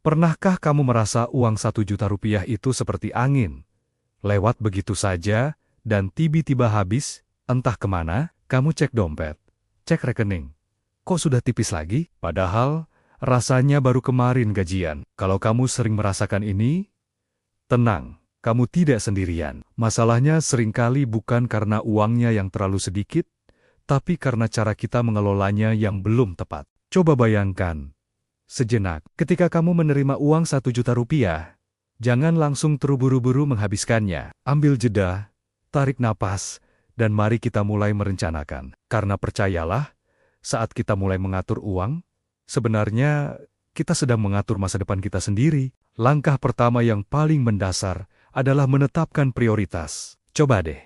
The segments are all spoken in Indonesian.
Pernahkah kamu merasa uang 1 juta rupiah itu seperti angin? Lewat begitu saja, dan tiba-tiba habis, entah kemana, kamu cek dompet, cek rekening. Kok sudah tipis lagi? Padahal, rasanya baru kemarin gajian. Kalau kamu sering merasakan ini, tenang, kamu tidak sendirian. Masalahnya seringkali bukan karena uangnya yang terlalu sedikit, tapi karena cara kita mengelolanya yang belum tepat. Coba bayangkan, sejenak, ketika kamu menerima uang 1 juta rupiah, jangan langsung terburu-buru menghabiskannya. Ambil jeda, tarik napas, dan mari kita mulai merencanakan. Karena percayalah, saat kita mulai mengatur uang, sebenarnya kita sedang mengatur masa depan kita sendiri. Langkah pertama yang paling mendasar adalah menetapkan prioritas. Coba deh,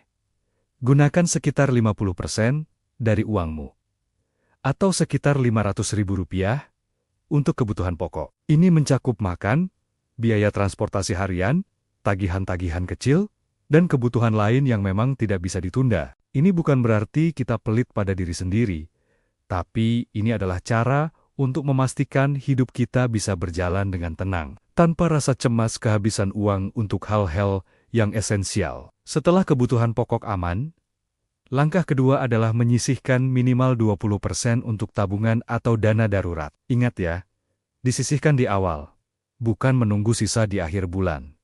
gunakan sekitar 50% dari uangmu, atau sekitar Rp500.000 untuk kebutuhan pokok. Ini mencakup makan, biaya transportasi harian, tagihan-tagihan kecil, dan kebutuhan lain yang memang tidak bisa ditunda. Ini bukan berarti kita pelit pada diri sendiri, tapi ini adalah cara untuk memastikan hidup kita bisa berjalan dengan tenang, tanpa rasa cemas kehabisan uang untuk hal-hal yang esensial. Setelah kebutuhan pokok aman, langkah kedua adalah menyisihkan minimal 20% untuk tabungan atau dana darurat. Ingat ya, disisihkan di awal, bukan menunggu sisa di akhir bulan.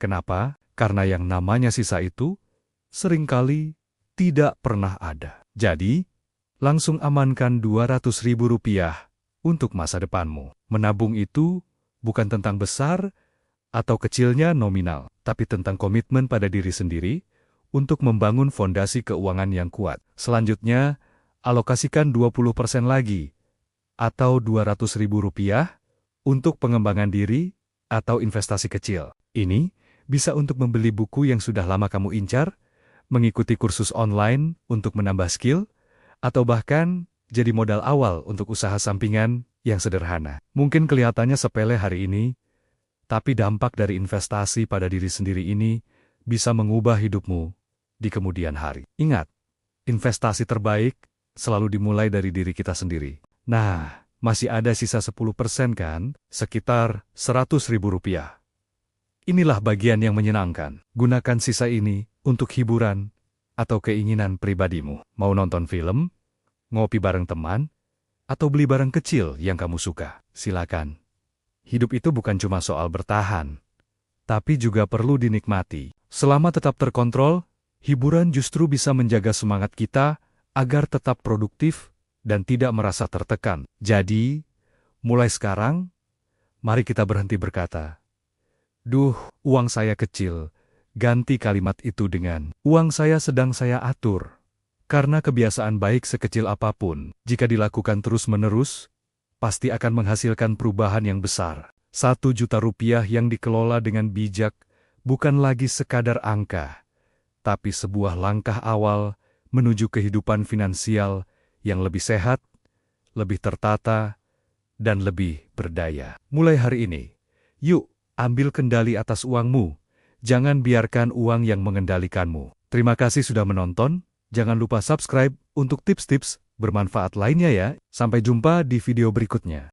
Kenapa? Karena yang namanya sisa itu seringkali tidak pernah ada. Jadi, langsung amankan Rp200.000 untuk masa depanmu. Menabung itu bukan tentang besar atau kecilnya nominal, tapi tentang komitmen pada diri sendiri untuk membangun fondasi keuangan yang kuat. Selanjutnya, alokasikan 20% lagi, atau Rp200.000 untuk pengembangan diri atau investasi kecil. Ini bisa untuk membeli buku yang sudah lama kamu incar, mengikuti kursus online untuk menambah skill, atau bahkan jadi modal awal untuk usaha sampingan yang sederhana. Mungkin kelihatannya sepele hari ini, tapi dampak dari investasi pada diri sendiri ini bisa mengubah hidupmu di kemudian hari. Ingat, investasi terbaik selalu dimulai dari diri kita sendiri. Nah, masih ada sisa 10% kan? Sekitar Rp100.000. Inilah bagian yang menyenangkan. Gunakan sisa ini untuk hiburan atau keinginan pribadimu. Mau nonton film, ngopi bareng teman, atau beli barang kecil yang kamu suka. Silakan. Hidup itu bukan cuma soal bertahan, tapi juga perlu dinikmati. Selama tetap terkontrol, hiburan justru bisa menjaga semangat kita agar tetap produktif dan tidak merasa tertekan. Jadi, mulai sekarang, mari kita berhenti berkata, "Duh, uang saya kecil." Ganti kalimat itu dengan, "Uang saya sedang saya atur." Karena kebiasaan baik sekecil apapun, jika dilakukan terus-menerus, pasti akan menghasilkan perubahan yang besar. 1 juta rupiah yang dikelola dengan bijak bukan lagi sekadar angka, tapi sebuah langkah awal menuju kehidupan finansial yang lebih sehat, lebih tertata, dan lebih berdaya. Mulai hari ini, yuk ambil kendali atas uangmu. Jangan biarkan uang yang mengendalikanmu. Terima kasih sudah menonton. Jangan lupa subscribe untuk tips-tips bermanfaat lainnya ya. Sampai jumpa di video berikutnya.